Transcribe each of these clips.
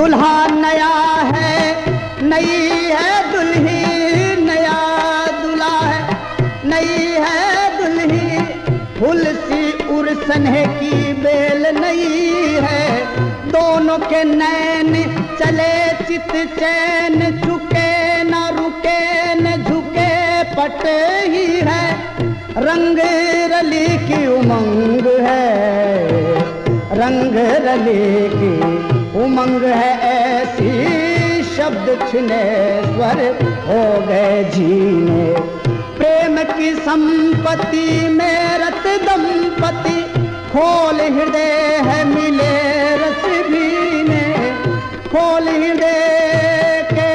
दुल्हा नया है, नई है दुल्ही, नया दुल्हा है, नई है दुल्ही, फूल सी उर्सने की बेल नई है। दोनों के नैन चले चित चैन, झुके न रुके न झुके पट ही है। रंग रली की उमंग है, रंग रली की उमंग है ऐसी, शब्द छिने स्वर हो गए जीने। प्रेम की संपत्ति में रत दंपति, खोल हृदय है मिले रस भीने। खोल हृदय के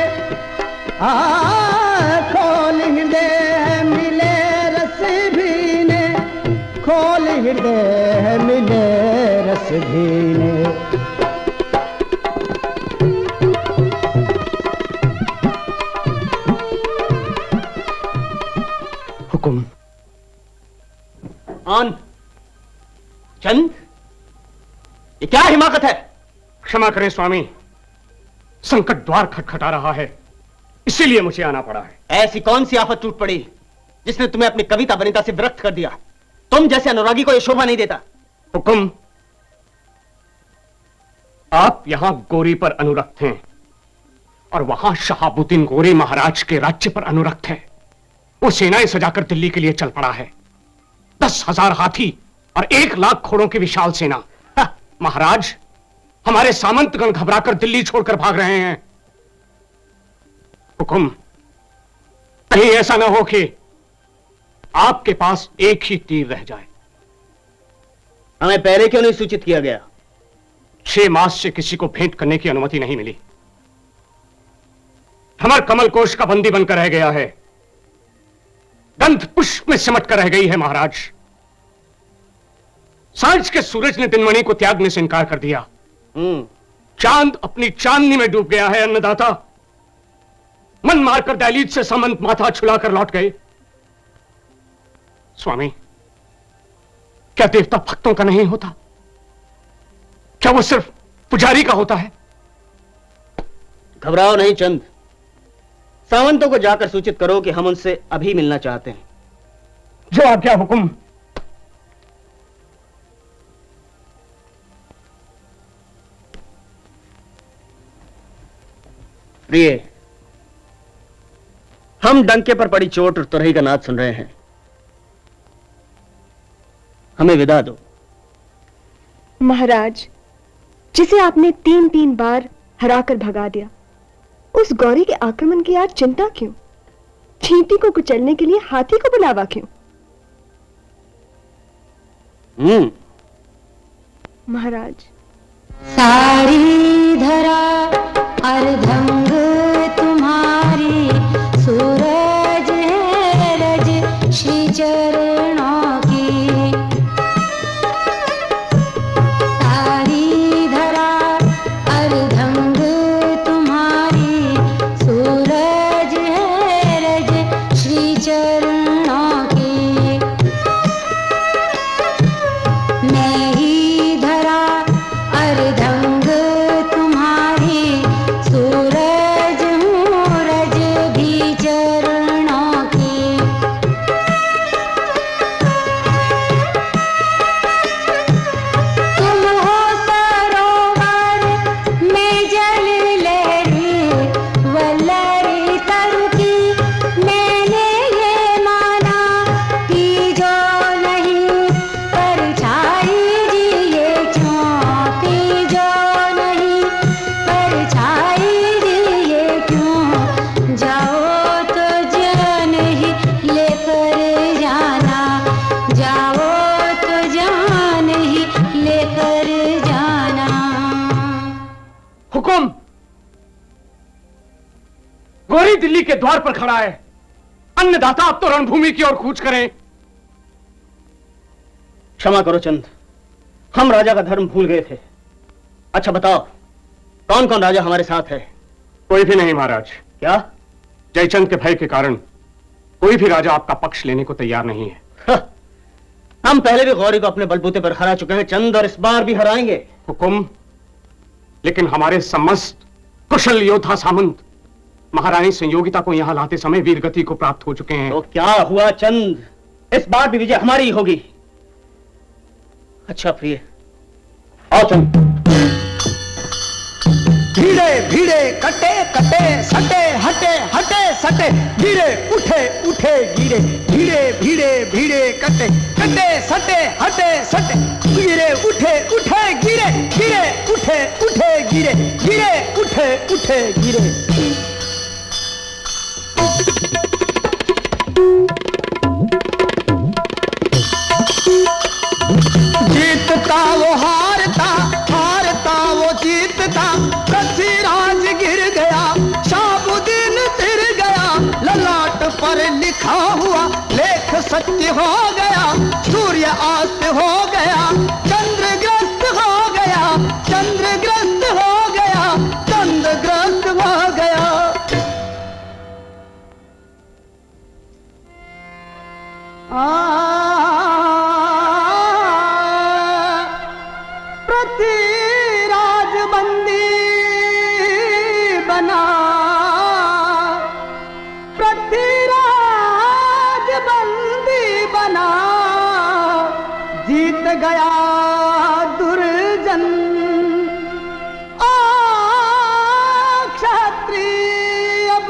खोल हृदय है मिले रस भीने, खोल हृदय है मिले रस भीने। हुकुम। आन चंद, ये क्या हिमाकत है? क्षमा करें स्वामी, संकट द्वार खटखटा रहा है, इसीलिए मुझे आना पड़ा है। ऐसी कौन सी आफत टूट पड़ी जिसने तुम्हें अपनी कविता वनिता से विरक्त कर दिया? तुम जैसे अनुरागी को यह शोभा नहीं देता। हुकुम, आप यहां गोरी पर अनुरक्त हैं और वहां शहाबुद्दीन गोरी महाराज के राज्य पर अनुरक्त है। वो सेनाएं सजाकर दिल्ली के लिए चल पड़ा है। 10,000 हाथी और 1 लाख घोड़ों की विशाल सेना। महाराज, हमारे सामंतगण घबराकर दिल्ली छोड़कर भाग रहे हैं। हुकुम, कहीं ऐसा ना हो कि आपके पास एक ही तीर रह जाए। हमें पहले क्यों नहीं सूचित किया गया? 6 मास से किसी को भेंट करने की अनुमति नहीं मिली। भ्रमर कमल कोश का बंदी बनकर रह गया है, गंध पुष्प में सिमट कर रह गई है महाराज। सांझ के सूरज ने दिनमणि को त्यागने से इनकार कर दिया। चांद अपनी चांदनी में डूब गया है अन्नदाता। मन मारकर दहलीज से सामंत माथा छुलाकर लौट गए। स्वामी, क्या देवता भक्तों का नहीं होता? क्या वो सिर्फ पुजारी का होता है? घबराओ नहीं चंद, सामंतों को जाकर सूचित करो कि हम उनसे अभी मिलना चाहते हैं। जो आज्ञा हुकुम। प्रिय, हम डंके पर पड़ी चोट और तुरही का नाद सुन रहे हैं। हमें विदा दो। महाराज, जिसे आपने 3-3 बार हराकर भगा दिया, उस गौरी के आक्रमण की आज चिंता क्यों? चींटी को कुचलने के लिए हाथी को बुलावा क्यों? महाराज, सारी धरा अर्धंग तुम्हारी, सूरज है रज श्री चरणों की। सारी धरा अर्धंग तुम्हारी, सूरज है रज श्री चरणों की। मैं ही धरा अर्धंग तुम्हारी, सूरज हूँ रज भी चरणों की। तुम हो सरोवर में जल लहरी, वल्लरी तरु की मैंने ये माना कि जो नहीं परछाई जी ये क्यों, कि जो नहीं परछाई जी ये क्यों। जाओ तो जान ही लेकर जाना, जाओ तो जान ही लेकर जाना। हुकुम, गोरी दिल्ली के द्वार पर खड़ा है। अन्नदाता अब तो रणभूमि की ओर कूच करें। क्षमा करो चंद, हम राजा का धर्म भूल गए थे। अच्छा बताओ, कौन कौन राजा हमारे साथ है? कोई भी नहीं महाराज। क्या? जयचंद के भय के कारण कोई भी राजा आपका पक्ष लेने को तैयार नहीं है। हम पहले भी गौरी को अपने बलबूते पर हरा चुके हैं चंद, और इस बार भी हराएंगे। हुकुम, लेकिन हमारे समस्त कुशल योद्धा सामंत महारानी संयोगिता को यहां लाते समय वीरगति को प्राप्त हो चुके हैं। तो क्या हुआ चंद, इस बार भी विजय हमारी ही होगी। अच्छा प्रिय, आओ चंद। भीड़े भीड़े कटे कटे सटे हटे हटे सटे, गिरे उठे उठे गिरे, भीड़े भीड़े भीड़े कटे कटे सटे हटे सटे, गिरे उठे उठे गिरे, गिरे उठे उठे गिरे, गिरे उठे उठे गिरे। जीतता वो हारता, हारता वो जीतता, पृथ्वीराज गिर गया, शाहबुद्दीन तिर गया, ललाट पर लिखा हुआ लेख सत्य हो गया, सूर्य अस्त हो गया, चंद्रग्रस्त हो गया, चंद्रग्रस्त हो गया, चंद्रग्रस्त हो गया। पृथ्वीराज बंदी बना, पृथ्वीराज बंदी बना, जीत गया दुर्जन। आ क्षत्रिय अब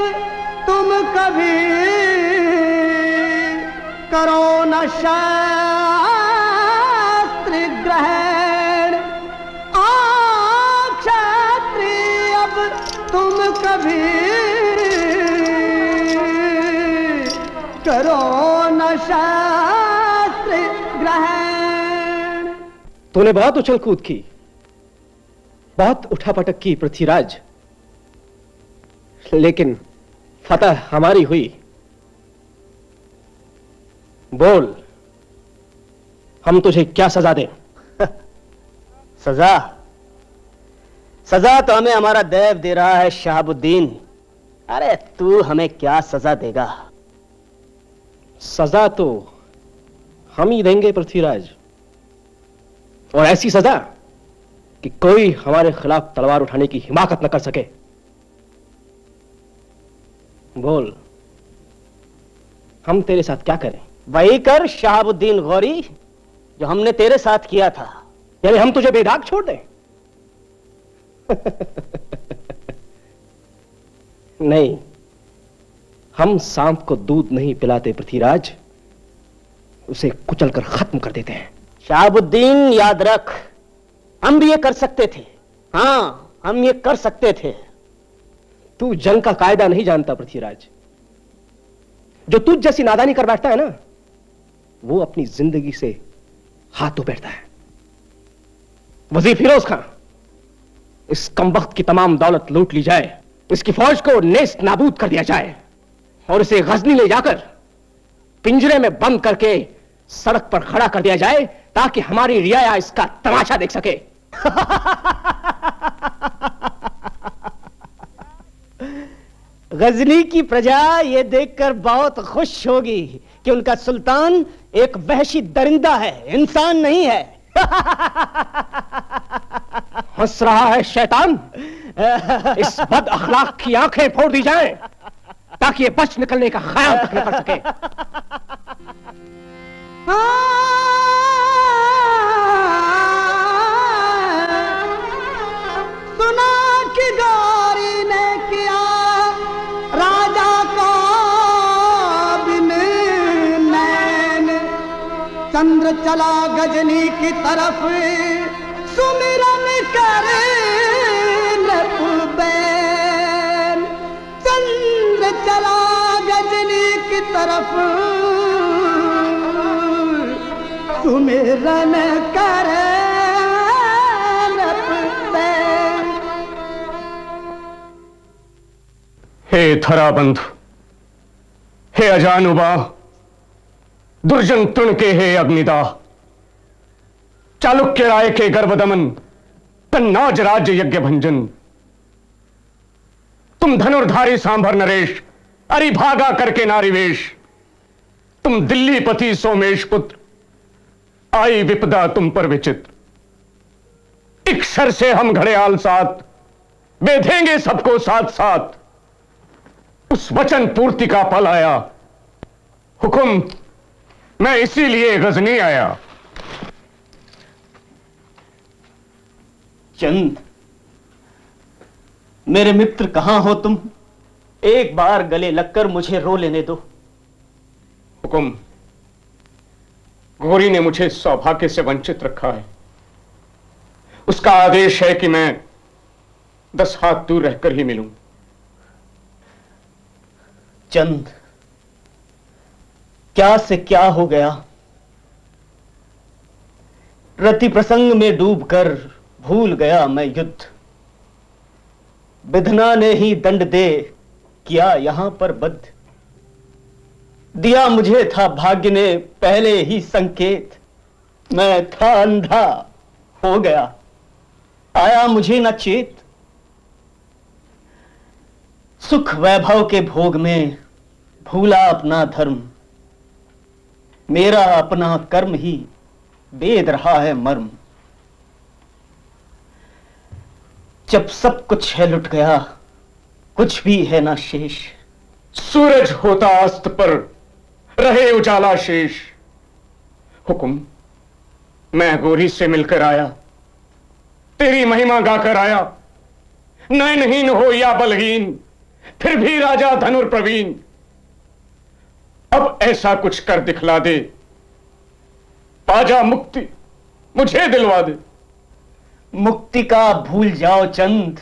तुम कभी करो न शास्त्र ग्रहण, आ क्षत्रिय अब तुम कभी करो न शास्त्र ग्रहण। तूने बहुत उछल कूद की, बहुत उठापटक की पृथ्वीराज, लेकिन फतह हमारी हुई। बोल, हम तुझे क्या सजा दें? सजा? सजा तो हमें हमारा देव दे रहा है शहाबुद्दीन। अरे तू हमें क्या सजा देगा? सजा तो हम ही देंगे पृथ्वीराज, और ऐसी सजा कि कोई हमारे खिलाफ तलवार उठाने की हिमाकत न कर सके। बोल, हम तेरे साथ क्या करें? वही कर शहाबुद्दीन गौरी जो हमने तेरे साथ किया था। यानी हम तुझे बेदाग छोड़ दें? नहीं, हम सांप को दूध नहीं पिलाते पृथ्वीराज, उसे कुचलकर खत्म कर देते हैं। शहाबुद्दीन याद रख, हम भी ये कर सकते थे। हाँ, हम ये कर सकते थे। तू जंग का कायदा नहीं जानता पृथ्वीराज। जो तुझ जैसी नादानी कर बैठता है ना, वो अपनी जिंदगी से हाथ धो बैठता है। वजीर फिरोज खां, इस कमबख्त की तमाम दौलत लूट ली जाए, इसकी फौज को नेस्त नाबूद कर दिया जाए, और इसे गजनी ले जाकर पिंजरे में बंद करके सड़क पर खड़ा कर दिया जाए, ताकि हमारी रियाया इसका तमाशा देख सके। गजनी की प्रजा ये देखकर बहुत खुश होगी कि उनका सुल्तान एक वहशी दरिंदा है, इंसान नहीं है। हंस रहा है शैतान? इस बद अखलाक की आंखें फोड़ दी जाएं, ताकि ये बच निकलने का ख्याल तक न कर सके। सुना कि गौरी ने किया राजा को बिन नैन, चंद्र चला गजनी की तरफ सुमिरन करे नृपबैन, चंद्र चला गजनी की तरफ सुमिरन करे नृपबैन। हे धरा बंधु, हे अजानुबा, दुर्जन तृण के हे अग्निदाह, चालुक्य राय के गर्भदमन, तन्नाज राज्य यज्ञ भंजन, तुम धनुर्धारी सांभर नरेश, अरि भागा करके नारीवेश, तुम दिल्ली पति सोमेश पुत्र, आई विपदा तुम पर विचित्र। एक शर से हम घड़ियाल साथ बेधेंगे सबको साथ साथ। उस वचन पूर्ति का पल आया। हुक्म, मैं इसीलिए गजनी आया। चंद, मेरे मित्र कहां हो तुम? एक बार गले लगकर मुझे रो लेने दो। हुक्म, गौरी ने मुझे सौभाग्य से वंचित रखा है। उसका आदेश है कि मैं 10 हाथ दूर रहकर ही मिलूं। चंद, क्या से क्या हो गया? रति प्रसंग में डूबकर भूल गया मैं युद्ध। विधना ने ही दंड दे किया यहां पर बद्ध। दिया मुझे था भाग्य ने पहले ही संकेत। मैं था अंधा हो गया, आया मुझे न चेत। सुख वैभव के भोग में भूला अपना धर्म। मेरा अपना कर्म ही वेद रहा है मर्म। जब सब कुछ है लुट गया, कुछ भी है ना शेष। सूरज होता अस्त पर रहे उजाला शेष। हुक्म, मैं गौरी से मिलकर आया, तेरी महिमा गाकर आया। नयनहीन हो या बलहीन, फिर भी राजा धनुर प्रवीण। अब ऐसा कुछ कर दिखला दे, पाजा मुक्ति मुझे दिलवा दे। मुक्ति का भूल जाओ चंद,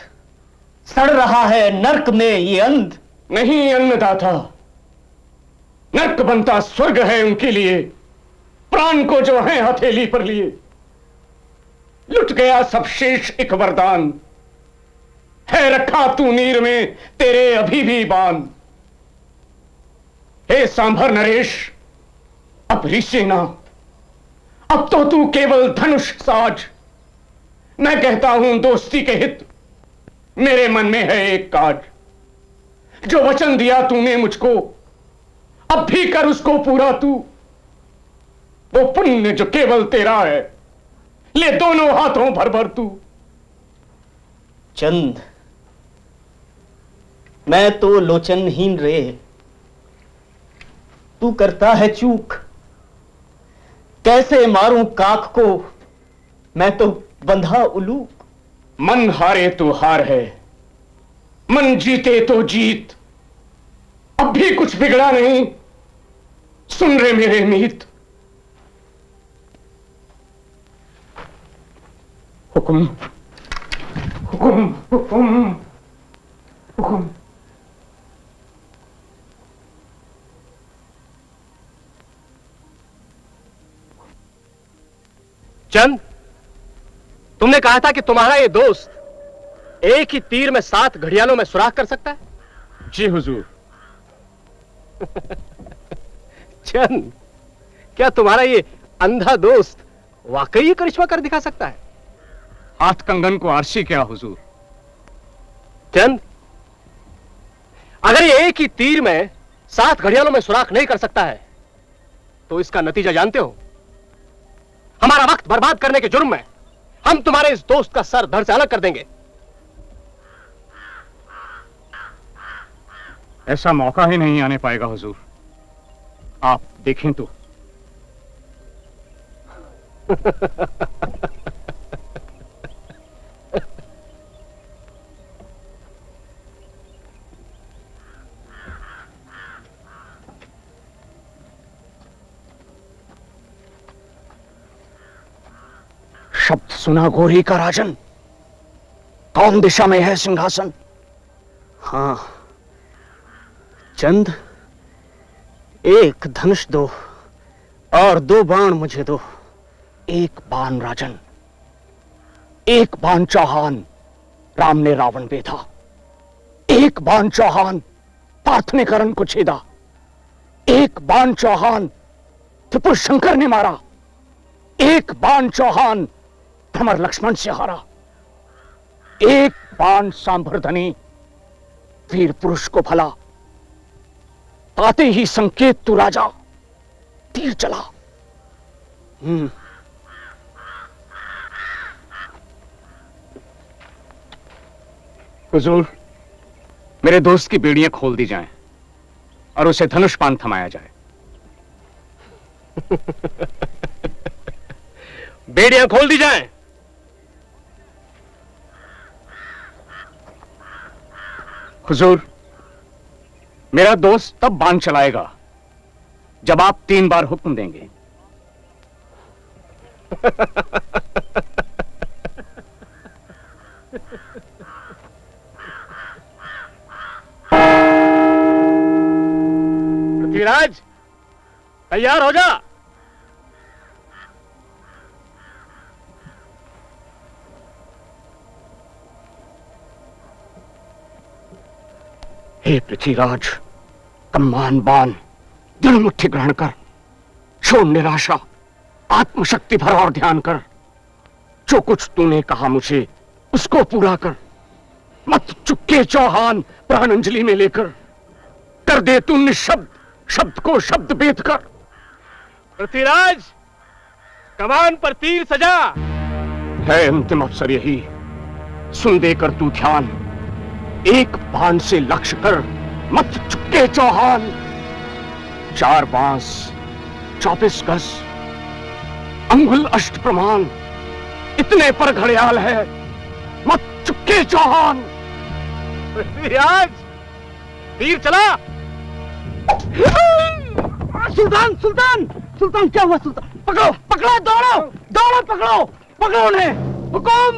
सड़ रहा है नरक में ये अंध। नहीं अन्नदाता, नरक बनता स्वर्ग है उनके लिए, प्राण को जो है हथेली पर लिए। लुट गया सब शेष एक वरदान, है रखा तू नीर में तेरे अभी भी बान। हे सांभर नरेश, अब ऋषि ना, अब तो तू केवल धनुष साज। मैं कहता हूं दोस्ती के हित, मेरे मन में है एक काज। जो वचन दिया तूने मुझको, अब भी कर उसको पूरा तू। वो पुण्य जो केवल तेरा है, ले दोनों हाथों भर भर तू। चंद, मैं तो लोचनहीन रे, तू करता है चूक। कैसे मारूं काख को, मैं तो बंधा उलूक। मन हारे तो हार है, मन जीते तो जीत। अब भी कुछ बिगड़ा नहीं, सुन रे मेरे मीत। हुक्म, हुक्म, हुक्म, हुक्म। चंद, तुमने कहा था कि तुम्हारा ये दोस्त एक ही तीर में 7 घड़ियालों में सुराख कर सकता है। जी हुजूर। चंद, क्या तुम्हारा ये अंधा दोस्त वाकई ये करिश्मा कर दिखा सकता है? हाथ कंगन को आरसी क्या हुजूर। चंद, अगर ये एक ही तीर में 7 घड़ियालों में सुराख नहीं कर सकता है, तो इसका नतीजा जानते हो? हमारा वक्त बर्बाद करने के जुर्म में हम तुम्हारे इस दोस्त का सर धड़ से अलग कर देंगे। ऐसा मौका ही नहीं आने पाएगा हुजूर, आप देखें तो। शब्द सुना गौरी का राजन, कौन दिशा में है सिंहासन? हां चंद, एक धनुष दो और 2 बाण मुझे दो। एक बाण राजन, एक बाण चौहान, राम ने रावण बेधा। एक बाण चौहान, पार्थ ने कर्ण को छेदा। एक बाण चौहान, त्रिपुर शंकर ने मारा। एक बाण चौहान, भ्रमर लक्ष्मण से हारा। एक बाण सांभरधनी, वीर पुरुष को भला। आते ही संकेत तू राजा, तीर चला। हुजूर, मेरे दोस्त की बेड़ियां खोल दी जाएं और उसे धनुष्पान थमाया जाए। बेड़ियां खोल दी जाएं। हुजूर, मेरा दोस्त तब बाण चलाएगा जब आप 3 बार हुक्म देंगे। पृथ्वीराज, तैयार हो जा। हे पृथ्वीराज, कम्मान बाण दृढ़ मुट्ठी ग्रहण कर, छोड़ निराशा, आत्मशक्ति भर और ध्यान कर। जो कुछ तूने कहा मुझे उसको पूरा कर। मत चुपके चौहान प्राणांजलि में लेकर, कर दे तू निशब्द, शब्द को शब्द भेद कर। पृथ्वीराज, कमान पर तीर सजा। है अंतिम अवसर यही, सुन देकर तू ध्यान, एक बाण से लक्ष्य कर, मत चुपके चौहान। 4 बांस 24 गज, अंगुल अष्ट प्रमाण, इतने पर घड़ियाल है, मत चुपके चौहान। पृथ्वीराज, तीर चला। सुल्तान सुल्तान सुल्तान, क्या हुआ सुल्तान? पकड़ो पकड़ो, दौड़ो दौड़ो, पकड़ो पकड़ो उन्हें। हुकुम।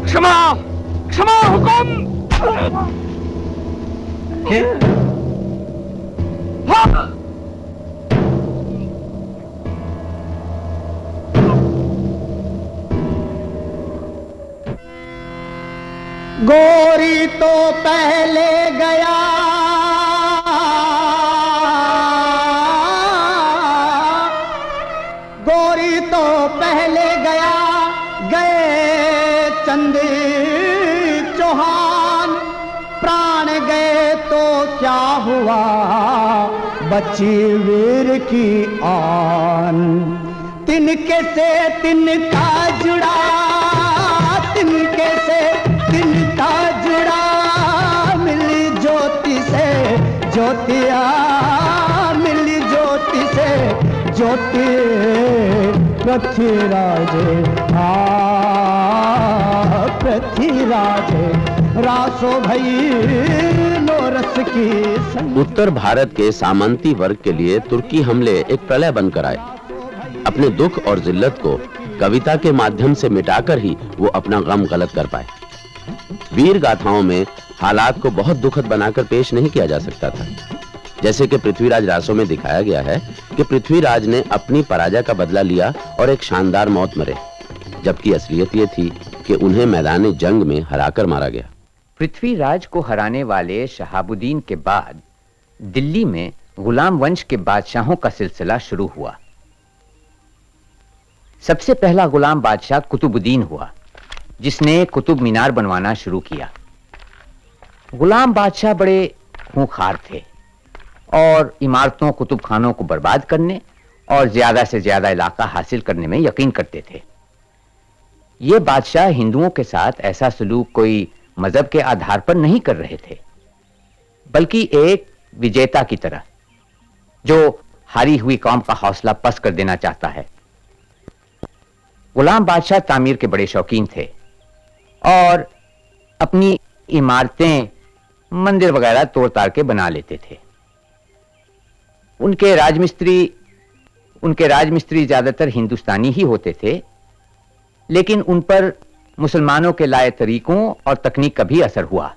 क्षमा क्षमा, हुकुम। गोरी तो पहले गया, गोरी तो पहले गया, गए चंद चौहान। प्राण गए तो क्या हुआ, बची वीर की आन। तिनके से तिनका जुड़ा, तिनके से तिनका जुड़ा, मिली ज्योति से ज्योतिया, मिली ज्योति से ज्योति। पृथ्वीराज पृथ्वीराज, रासो भई नो रस की संग। उत्तर भारत के सामंती वर्ग के लिए तुर्की हमले एक प्रलय बनकर आए। अपने दुख और जिल्लत को कविता के माध्यम से मिटाकर ही वो अपना गम गलत कर पाए। वीर गाथाओं में हालात को बहुत दुखद बनाकर पेश नहीं किया जा सकता था। जैसे कि पृथ्वीराज रासो में दिखाया गया है कि पृथ्वीराज ने अपनी पराजय का बदला लिया और एक शानदार मौत मरे, जबकि असलियत ये थी कि उन्हें मैदान जंग में हराकर मारा गया। पृथ्वीराज को हराने वाले शहाबुद्दीन के बाद दिल्ली में गुलाम वंश के बादशाहों का सिलसिला शुरू हुआ। सबसे पहला गुलाम बादशाह कुतुबुद्दीन हुआ, जिसने कुतुब मीनार बनवाना शुरू किया। गुलाम बादशाह बड़े खूंखार थे और इमारतों, कुतुब खानों को बर्बाद करने और ज्यादा से ज्यादा इलाका हासिल करने में यकीन करते थे। ये बादशाह हिंदुओं के साथ ऐसा सलूक कोई मजहब के आधार पर नहीं कर रहे थे, बल्कि एक विजेता की तरह जो हारी हुई कौम का हौसला पस्त कर देना चाहता है। गुलाम बादशाह तामीर के बड़े शौकीन थे और अपनी इमारतें, मंदिर वगैरह तोड़ ताड़ के बना लेते थे। उनके राजमिस्त्री ज्यादातर हिंदुस्तानी ही होते थे, लेकिन उन पर मुसलमानों के लाए तरीकों और तकनीक का भी असर हुआ।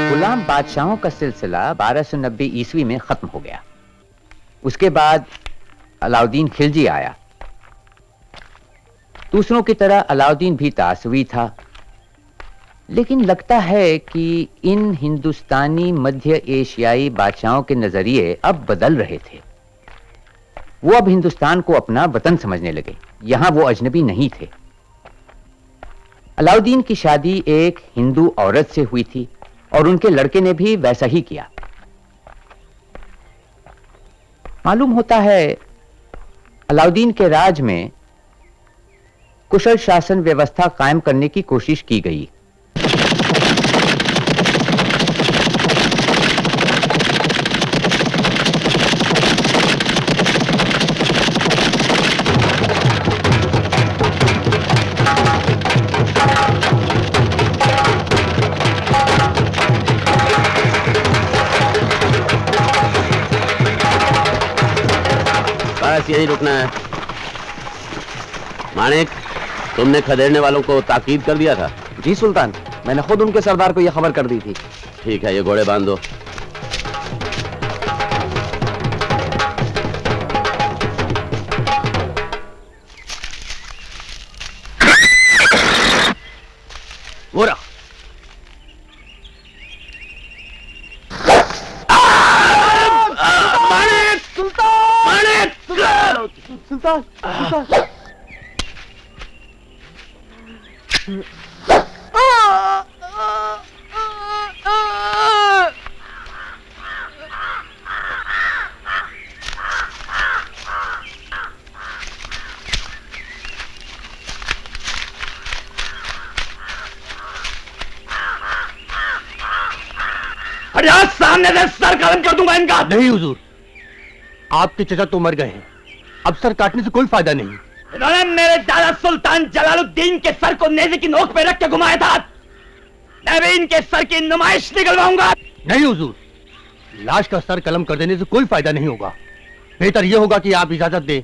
गुलाम बादशाहों का सिलसिला 1290 ईस्वी में खत्म हो गया। उसके बाद अलाउद्दीन खिलजी आया। दूसरों की तरह अलाउद्दीन भी तासवी था, लेकिन लगता है कि इन हिंदुस्तानी मध्य एशियाई बादशाहों के नजरिए अब बदल रहे थे। वो अब हिंदुस्तान को अपना वतन समझने लगे, यहां वो अजनबी नहीं थे। अलाउद्दीन की शादी एक हिंदू औरत से हुई थी और उनके लड़के ने भी वैसा ही किया। मालूम होता है अलाउद्दीन के राज में कुशल शासन व्यवस्था कायम करने की कोशिश की गई। बस यही रुकना है। मानिक, तुमने खदेड़ने वालों को ताकीद कर दिया था? जी सुल्तान, मैंने खुद उनके सरदार को यह खबर कर दी थी। ठीक है, ये घोड़े बांध दो। वो रहा। सुल्तान, सुल्तान। अरे आज सामने से सर कलम कर दूंगा इनका। नहीं हुजूर, आपके चचा तो मर गए हैं, अब सर काटने से कोई फायदा नहीं। इन्होंने मेरे दादा सुल्तान जलालुद्दीन के सर को नेज़े की नोक पे रख के घुमाया था। मैं भी इनके सर की नुमाइश निकलवाऊंगा। नहीं हुजूर, लाश का सर कलम कर देने से कोई फायदा नहीं होगा। बेहतर यह होगा कि आप इजाजत दें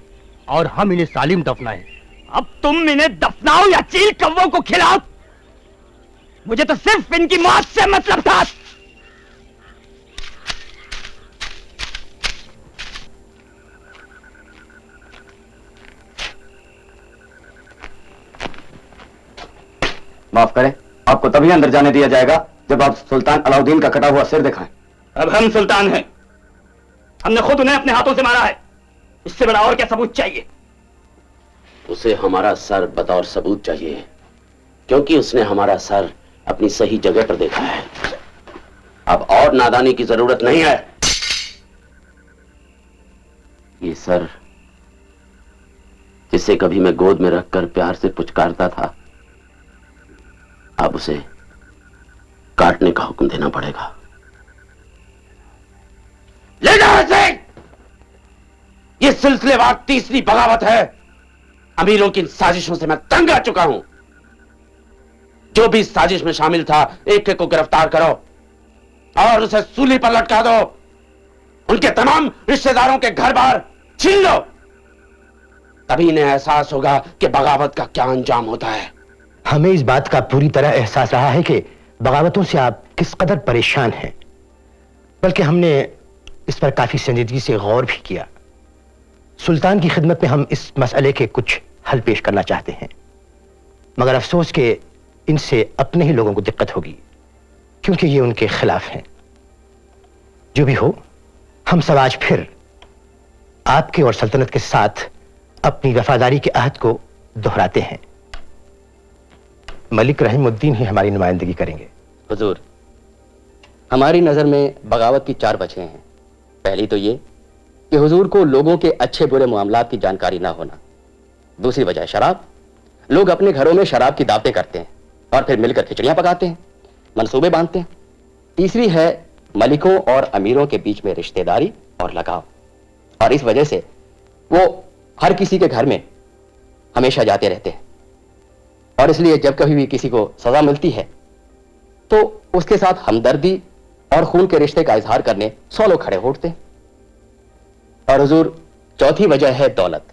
और हम इन्हें सालिम दफनाएं। अब तुम इन्हें दफनाओ या चील कौवों को खिलाओ, मुझे तो सिर्फ इनकी मौत से मतलब था। माफ करें, आपको तभी अंदर जाने दिया जाएगा जब आप सुल्तान अलाउद्दीन का कटा हुआ सिर दिखाएं। अब हम सुल्तान हैं, हमने खुद उन्हें अपने हाथों से मारा है, इससे बड़ा और क्या सबूत चाहिए? उसे हमारा सर बतौर सबूत चाहिए, क्योंकि उसने हमारा सर अपनी सही जगह पर देखा है। अब और नादानी की जरूरत नहीं है। ये सर जिसे कभी मैं गोद में रखकर प्यार से पुचकारता था, अब उसे काटने का हुक्म देना पड़ेगा। ले जाओ इसे। ये सिलसिलेवार तीसरी बगावत है। अमीरों की इन साजिशों से मैं तंग आ चुका हूं। जो भी इस साजिश में शामिल था, एक एक को गिरफ्तार करो और उसे सूली पर लटका दो। उनके तमाम रिश्तेदारों के घर बार छीन लो। तभी इन्हें एहसास होगा कि बगावत का क्या अंजाम होता है। हमें इस बात का पूरी तरह एहसास रहा है कि बगावतों से आप किस कदर परेशान हैं, बल्कि हमने इस पर काफी संजीदगी से गौर भी किया। सुल्तान की खिदमत में हम इस मसले के कुछ हल पेश करना चाहते हैं, मगर अफसोस कि इनसे अपने ही लोगों को दिक्कत होगी, क्योंकि ये उनके खिलाफ हैं। जो भी हो, हम सब आज फिर आपके और सल्तनत के साथ अपनी वफादारी के अहद को दोहराते हैं। मलिक रहीमुद्दीन ही हमारी नुमाइंदगी करेंगे। हुजूर, हमारी नजर में बगावत की 4 वजहें हैं। पहली तो ये कि हुजूर को लोगों के अच्छे बुरे मामलात की जानकारी ना होना। दूसरी वजह शराब। लोग अपने घरों में शराब की दावतें करते हैं और फिर मिलकर खिचड़ियां पकाते हैं, मंसूबे बांधते हैं। तीसरी है मलिकों और अमीरों के बीच में रिश्तेदारी और लगाव, और इस वजह से वो हर किसी के घर में हमेशा जाते रहते हैं, और इसलिए जब कभी भी किसी को सजा मिलती है तो उसके साथ हमदर्दी और खून के रिश्ते का इजहार करने 100 लोग खड़े हो उठते हैं। और हुजूर, चौथी वजह है दौलत।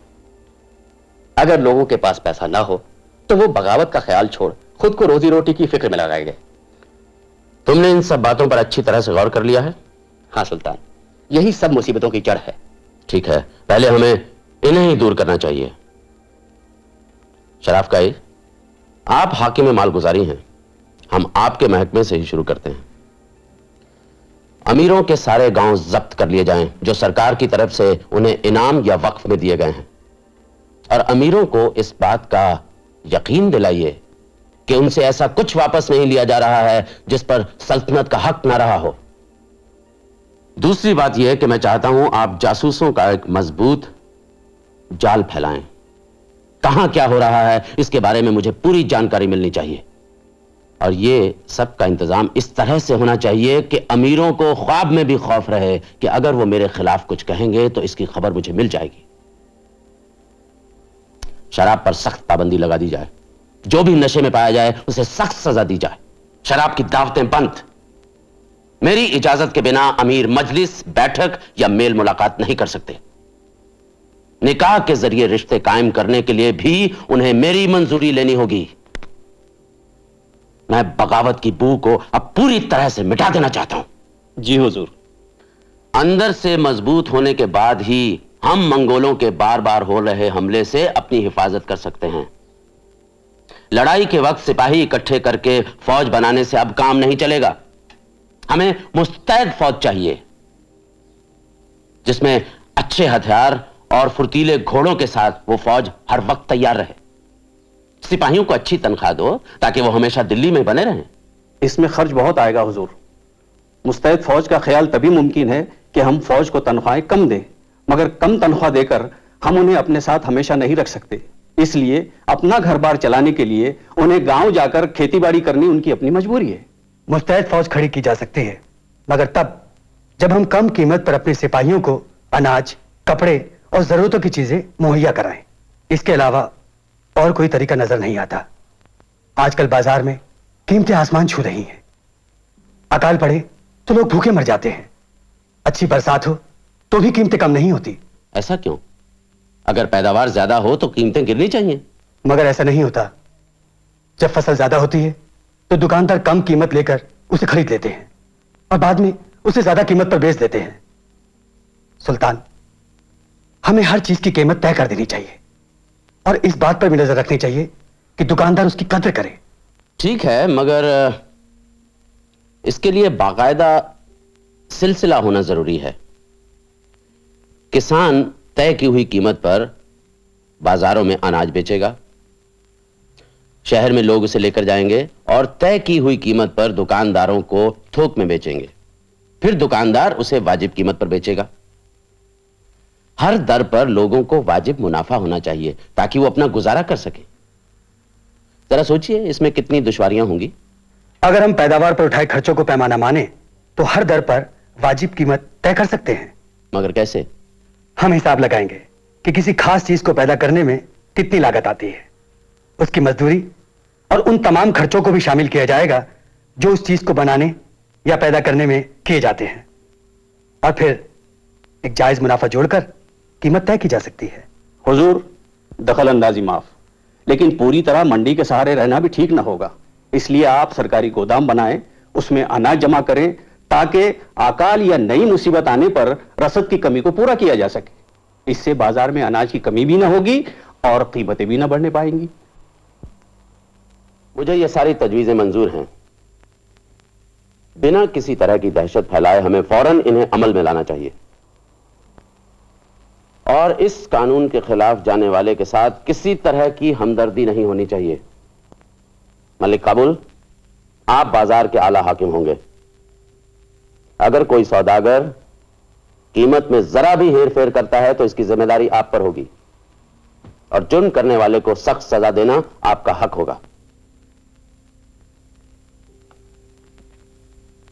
अगर लोगों के पास पैसा ना हो तो वो बगावत का ख्याल छोड़ खुद को रोजी रोटी की फिक्र में लगाएंगे। तुमने इन सब बातों पर अच्छी तरह से गौर कर लिया है? हाँ सुल्तान, यही सब मुसीबतों की जड़ है। ठीक है, पहले हमें इन्हें ही दूर करना चाहिए। शराफ काई, आप हाकिम मालगुजारी हैं, हम आपके महकमे से ही शुरू करते हैं। अमीरों के सारे गांव जब्त कर लिए जाएं जो सरकार की तरफ से उन्हें इनाम या वक्फ में दिए गए हैं, और अमीरों को इस बात का यकीन दिलाइए कि उनसे ऐसा कुछ वापस नहीं लिया जा रहा है जिस पर सल्तनत का हक ना रहा हो। दूसरी बात यह है कि मैं चाहता हूं आप जासूसों का एक मजबूत जाल फैलाएं। कहां क्या हो रहा है इसके बारे में मुझे पूरी जानकारी मिलनी चाहिए, और यह सब का इंतजाम इस तरह से होना चाहिए कि अमीरों को ख्वाब में भी खौफ रहे कि अगर वो मेरे खिलाफ कुछ कहेंगे तो इसकी खबर मुझे मिल जाएगी। शराब पर सख्त पाबंदी लगा दी जाए, जो भी नशे में पाया जाए उसे सख्त सजा दी जाए, शराब की दावतें बंद। मेरी इजाजत के बिना अमीर मजलिस, बैठक या मेल मुलाकात नहीं कर सकते। निकाह के जरिए रिश्ते कायम करने के लिए भी उन्हें मेरी मंजूरी लेनी होगी। मैं बगावत की बू को अब पूरी तरह से मिटा देना चाहता हूं। जी हुजूर। अंदर से मजबूत होने के बाद ही हम मंगोलों के बार बार हो रहे हमले से अपनी हिफाजत कर सकते हैं। लड़ाई के वक्त सिपाही इकट्ठे करके फौज बनाने से अब काम नहीं चलेगा। हमें मुस्तैद फौज चाहिए जिसमें अच्छे हथियार और फुर्तीले घोड़ों के साथ वो फौज हर वक्त तैयार रहे। सिपाहियों को अच्छी तनख्वाह दो ताकि वो हमेशा दिल्ली में बने रहें। इसमें खर्च बहुत आएगा हुजूर। मुस्तैद फौज का ख्याल तभी मुमकिन है कि हम फौज को तनख्वाहें कम दें, मगर कम तनख्वाह देकर हम उन्हें अपने साथ हमेशा नहीं रख सकते। इसलिए अपना घर बार चलाने के लिए उन्हें गांव जाकर खेतीबाड़ी करनी उनकी अपनी मजबूरी है। मुस्तैद फौज खड़ी की जा सकती है, मगर तब जब हम कम कीमत पर अपने सिपाहियों को अनाज, कपड़े और जरूरतों की चीजें मुहैया कराएं। इसके अलावा और कोई तरीका नजर नहीं आता। आजकल बाजार में कीमतें आसमान छू रही हैं। अकाल पड़े तो लोग भूखे मर जाते हैं। अच्छी बरसात हो तो भी कीमतें कम नहीं होती। ऐसा क्यों? अगर पैदावार ज्यादा हो तो कीमतें गिरनी चाहिए। मगर ऐसा नहीं होता। जब फसल ज्यादा होती है तो दुकानदार कम कीमत लेकर उसे खरीद लेते हैं और बाद में उसे ज्यादा कीमत पर बेच देते हैं। सुल्तान, हमें हर चीज की कीमत तय कर देनी चाहिए और इस बात पर भी नजर रखनी चाहिए कि दुकानदार उसकी कद्र करे। ठीक है, मगर इसके लिए बाकायदा सिलसिला होना जरूरी है। किसान तय की हुई कीमत पर बाजारों में अनाज बेचेगा, शहर में लोग उसे लेकर जाएंगे और तय की हुई कीमत पर दुकानदारों को थोक में बेचेंगे। फिर दुकानदार उसे वाजिब कीमत पर बेचेगा। हर दर पर लोगों को वाजिब मुनाफा होना चाहिए ताकि वो अपना गुजारा कर सके। जरा सोचिए इसमें कितनी दुश्वारियां होंगी। अगर हम पैदावार पर उठाए खर्चों को पैमाना माने तो हर दर पर वाजिब कीमत तय कर सकते हैं। मगर कैसे? हम हिसाब लगाएंगे कि किसी खास चीज को पैदा करने में कितनी लागत आती है, उसकी मजदूरी और उन तमाम खर्चों को भी शामिल किया जाएगा जो उस चीज को बनाने या पैदा करने में किए जाते हैं, और फिर एक जायज मुनाफा जोड़कर कीमत तय की जा सकती है। हुजूर, दखल अंदाजी माफ, लेकिन पूरी तरह मंडी के सहारे रहना भी ठीक ना होगा। इसलिए आप सरकारी गोदाम बनाएं, उसमें अनाज जमा करें ताकि अकाल या नई मुसीबत आने पर रसद की कमी को पूरा किया जा सके। इससे बाजार में अनाज की कमी भी ना होगी और कीमतें भी ना बढ़ने पाएंगी। मुझे ये सारी तजवीजें मंजूर हैं। बिना किसी तरह की दहशत फैलाए हमें फौरन इन्हें अमल में लाना चाहिए और इस कानून के खिलाफ जाने वाले के साथ किसी तरह की हमदर्दी नहीं होनी चाहिए। मलिक काबुल, आप बाजार के आला हाकिम होंगे। अगर कोई सौदागर कीमत में जरा भी हेरफेर करता है तो इसकी जिम्मेदारी आप पर होगी और जुर्म करने वाले को सख्त सजा देना आपका हक होगा।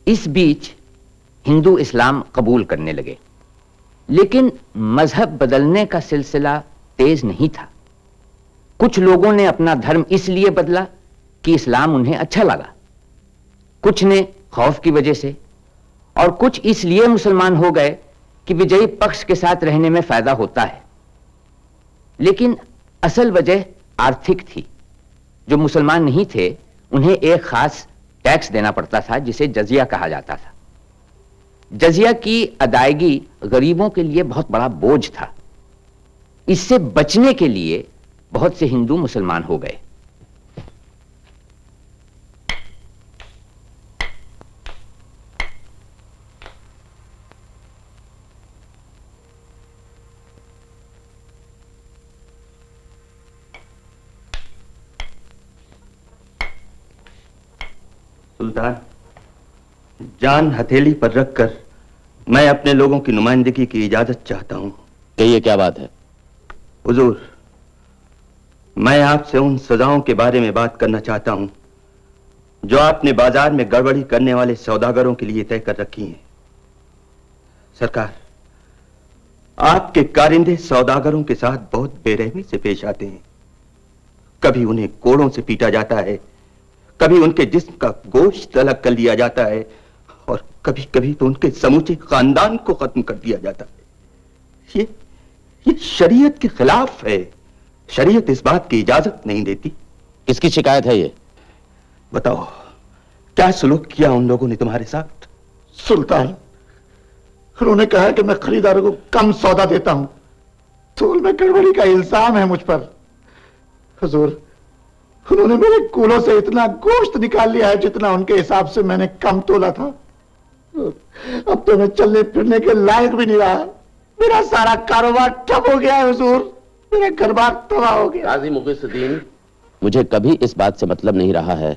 इस बीच हिंदू इस्लाम कबूल करने लगे, लेकिन मजहब बदलने का सिलसिला तेज नहीं था। कुछ लोगों ने अपना धर्म इसलिए बदला कि इस्लाम उन्हें अच्छा लगा, कुछ ने खौफ की वजह से, और कुछ इसलिए मुसलमान हो गए कि विजयी पक्ष के साथ रहने में फायदा होता है। लेकिन असल वजह आर्थिक थी। जो मुसलमान नहीं थे उन्हें एक खास टैक्स देना पड़ता था जिसे जजिया कहा जाता था। जजिया की अदायगी गरीबों के लिए बहुत बड़ा बोझ था। इससे बचने के लिए बहुत से हिंदू मुसलमान हो गए। सुल्तान, जान हथेली पर रखकर मैं अपने लोगों की नुमाइंदगी की इजाजत चाहता हूं। कहिए क्या बात है? हुजूर, मैं आपसे उन सजाओं के बारे में बात करना चाहता हूं जो आपने बाजार में गड़बड़ी करने वाले सौदागरों के लिए तय कर रखी हैं। सरकार, आपके कारिंदे सौदागरों के साथ बहुत बेरहमी से पेश आते हैं। कभी उन्हें कोड़ों से पीटा जाता है, कभी उनके जिस्म का गोश्त अलग कर लिया जाता है, और कभी कभी तो उनके समूचे खानदान को खत्म कर दिया जाता है। ये शरीयत के खिलाफ है। शरीयत इस बात की इजाजत नहीं देती। किसकी शिकायत है ये? बताओ, क्या सलूक किया उन लोगों ने तुम्हारे साथ? सुल्तान, उन्होंने कहा कि मैं खरीदारों को कम सौदा देता हूं, तोल में गड़बड़ी का इल्जाम है मुझ पर। हुजूर, उन्होंने मेरे कूलों से इतना गोश्त निकाल लिया है जितना उनके हिसाब से मैंने कम तोला था। अब तो मैं चलने फिरने के लायक भी नहीं रहा। मेरा सारा कारोबार ठप हो गया है हुजूर, मेरा घर-बार तबाह हो गया। काजी मुगीसुद्दीन, मुझे कभी इस बात से मतलब नहीं रहा है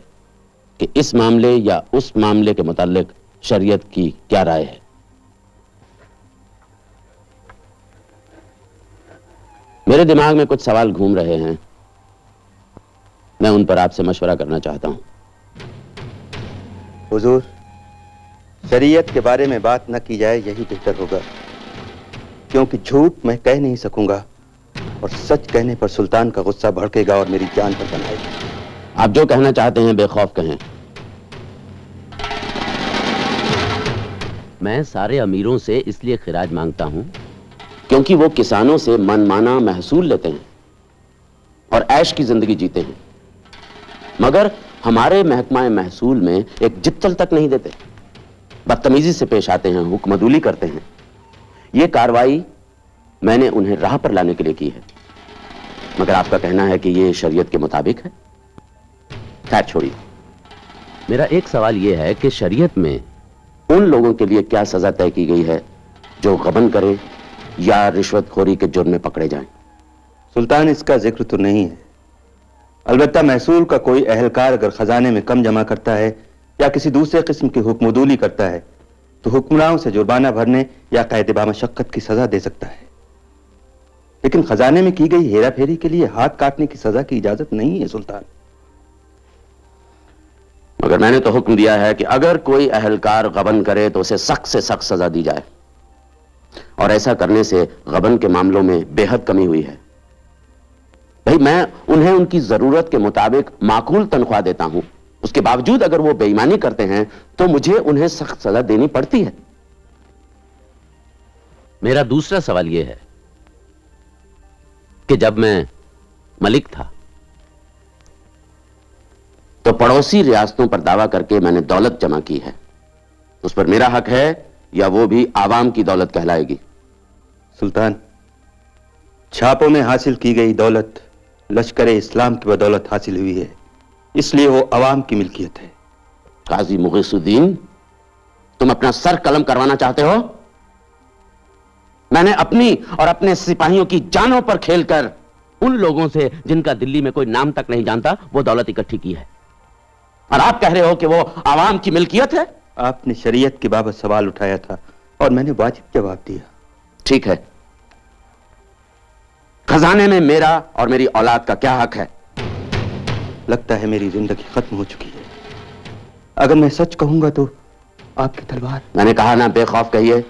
कि इस मामले या उस मामले के मुताल्लिक शरीयत की क्या राय है। मेरे दिमाग में कुछ सवाल घूम रहे हैं, मैं उन पर आपसे मशवरा करना चाहता हूं। हुजूर, शरीयत के बारे में बात न की जाए यही बेहतर होगा, क्योंकि झूठ मैं कह नहीं सकूंगा और सच कहने पर सुल्तान का गुस्सा भड़केगा और मेरी जान पर बनाएगा। आप जो कहना चाहते हैं बेखौफ कहें। मैं सारे अमीरों से इसलिए खिराज मांगता हूं क्योंकि वो किसानों से मनमाना महसूल लेते हैं और ऐश की जिंदगी जीते हैं, मगर हमारे महकमा महसूल में एक जित्तल तक नहीं देते। बदतमीजी से पेश आते हैं, हुक्मदुली करते हैं। यह कार्रवाई मैंने उन्हें राह पर लाने के लिए की है, मगर आपका कहना है कि यह शरीयत के मुताबिक है। खैर छोड़िए, मेरा एक सवाल यह है कि शरीयत में उन लोगों के लिए क्या सजा तय की गई है जो गबन करें या रिश्वतखोरी के जुर्म में पकड़े जाएं? सुल्तान, इसका जिक्र तो नहीं है। अलबत्ता महसूल का कोई अहलकार अगर खजाने में कम जमा करता है या किसी दूसरे किस्म की हुक्मदुली करता है तो हुक्मरानों से जुर्माना भरने या कैद बामशक्कत की सजा दे सकता है, लेकिन खजाने में की गई हेरा फेरी के लिए हाथ काटने की सजा की इजाजत नहीं है। सुल्तान, मगर मैंने तो हुक्म दिया है कि अगर कोई अहलकार गबन करे तो उसे सख्त से सख्त सजा दी जाए, और ऐसा करने से गबन के मामलों में बेहद कमी हुई है। भाई, मैं उन्हें उनकी जरूरत के मुताबिक माकूल तनख्वाह देता हूं, उसके बावजूद अगर वो बेईमानी करते हैं तो मुझे उन्हें सख्त सजा देनी पड़ती है। मेरा दूसरा सवाल यह है कि जब मैं मलिक था तो पड़ोसी रियासतों पर दावा करके मैंने दौलत जमा की है, उस पर मेरा हक है या वो भी आवाम की दौलत कहलाएगी? सुल्तान, छापों में हासिल की गई दौलत लश्कर इस्लाम की बदौलत हासिल हुई है, इसलिए वो अवाम की मिल्कियत है। काजी मुगीसुद्दीन, तुम अपना सर कलम करवाना चाहते हो? मैंने अपनी और अपने सिपाहियों की जानों पर खेलकर उन लोगों से जिनका दिल्ली में कोई नाम तक नहीं जानता वो दौलत इकट्ठी की है, और आप कह रहे हो कि वो आवाम की मिल्कियत है? आपने शरीयत के बाबत सवाल उठाया था और मैंने वाजिब जवाब दिया। ठीक है, खजाने में मेरा और मेरी औलाद का क्या हक है? लगता है मेरी जिंदगी खत्म हो चुकी है। अगर मैं सच कहूंगा तो आपकी तलवार। मैंने कहा ना बेखौफ कहिए।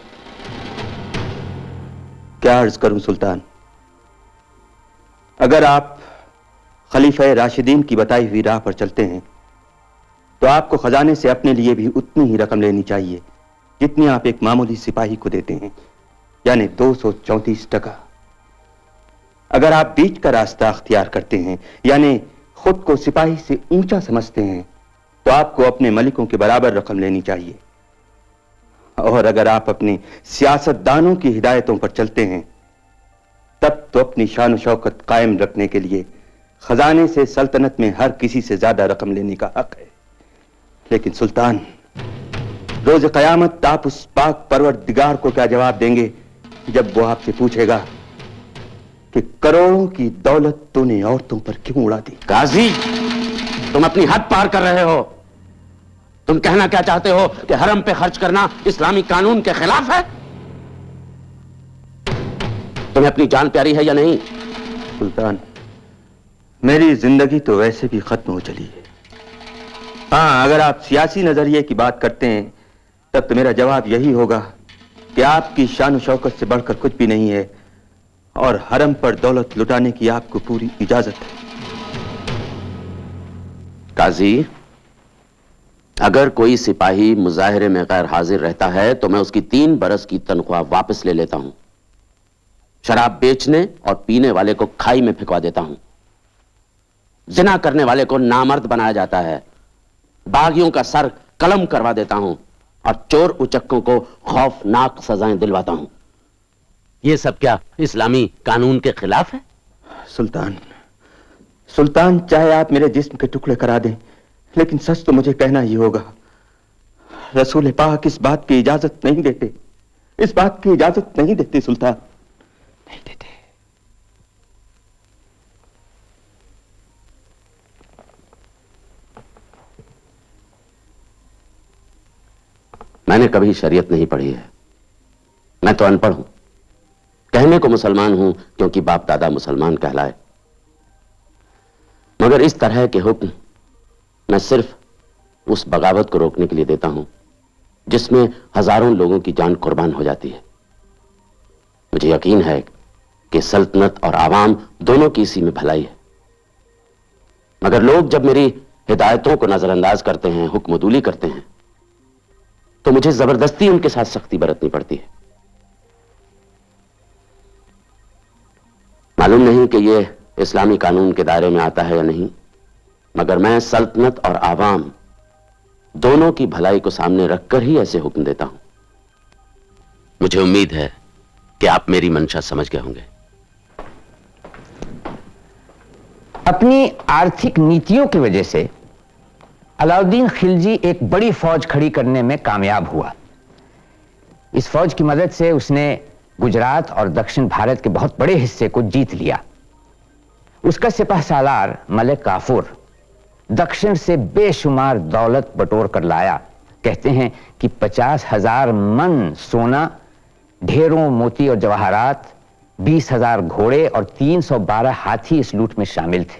क्या अर्ज करूं सुल्तान, अगर आप खलीफा राशिदीन की बताई हुई राह पर चलते हैं तो आपको खजाने से अपने लिए भी उतनी ही रकम लेनी चाहिए जितनी आप एक मामूली सिपाही को देते हैं, यानी 234 टका। अगर आप बीच का रास्ता अख्तियार करते हैं, यानी खुद को सिपाही से ऊंचा समझते हैं, तो आपको अपने मलिकों के बराबर रकम लेनी चाहिए। और अगर आप अपने सियासतदानों की हिदायतों पर चलते हैं, तब तो अपनी शान शौकत कायम रखने के लिए खजाने से सल्तनत में हर किसी से ज्यादा रकम लेने का हक है। लेकिन सुल्तान, रोज कयामत आप उस पाक परवरदिगार को क्या जवाब देंगे जब वो आपसे पूछेगा कि करोड़ों की दौलत तूने औरतों पर क्यों उड़ा दी? गाजी, तुम अपनी हद पार कर रहे हो। तुम कहना क्या चाहते हो कि हरम पे खर्च करना इस्लामी कानून के खिलाफ है? तुम्हें अपनी जान प्यारी है या नहीं? सुल्तान, मेरी जिंदगी तो वैसे भी खत्म हो चली है। हाँ, अगर आप सियासी नजरिए की बात करते हैं तब तो मेरा जवाब यही होगा कि आपकी शान शौकत से बढ़कर कुछ भी नहीं है और हरम पर दौलत लुटाने की आपको पूरी इजाजत है। काजी, अगर कोई सिपाही मुजाहिरे में गैर हाजिर रहता है तो मैं उसकी 3 बरस की तनख्वाह वापस ले लेता हूं। शराब बेचने और पीने वाले को खाई में फेंकवा देता हूं। जिना करने वाले को नामर्द बनाया जाता है। बागियों का सर कलम करवा देता हूं और चोर उचक्कों को खौफनाक सजाएं दिलवाता हूं। यह सब क्या इस्लामी कानून के खिलाफ है? सुल्तान, चाहे आप मेरे जिस्म के टुकड़े करा दें, लेकिन सच तो मुझे कहना ही होगा। रसूल पाक इस बात की इजाजत नहीं देते, इस बात की इजाजत नहीं देते सुल्तान, नहीं देते। मैंने कभी शरीयत नहीं पढ़ी है। मैं तो अनपढ़ हूं। कहने को मुसलमान हूं क्योंकि बाप दादा मुसलमान कहलाए, मगर इस तरह के हुक्म मैं सिर्फ उस बगावत को रोकने के लिए देता हूं जिसमें हजारों लोगों की जान कुर्बान हो जाती है। मुझे यकीन है कि सल्तनत और आवाम दोनों की इसी में भलाई है, मगर लोग जब मेरी हिदायतों को नजरअंदाज करते हैं, हुक्मदूली करते हैं, तो मुझे जबरदस्ती उनके साथ सख्ती बरतनी पड़ती है। मालूम नहीं कि यह इस्लामी कानून के दायरे में आता है या नहीं, मगर मैं सल्तनत और आवाम दोनों की भलाई को सामने रखकर ही ऐसे हुक्म देता हूं। मुझे उम्मीद है कि आप मेरी मंशा समझ गए होंगे। अपनी आर्थिक नीतियों की वजह से अलाउद्दीन खिलजी एक बड़ी फौज खड़ी करने में कामयाब हुआ। इस फौज की मदद से उसने गुजरात और दक्षिण भारत के बहुत बड़े हिस्से को जीत लिया। उसका सिपह सालार मलिक काफूर दक्षिण से बेशुमार दौलत बटोर कर लाया। कहते हैं कि 50,000 मन सोना, ढेरों मोती और जवाहरात, 20,000 घोड़े और 312 हाथी इस लूट में शामिल थे।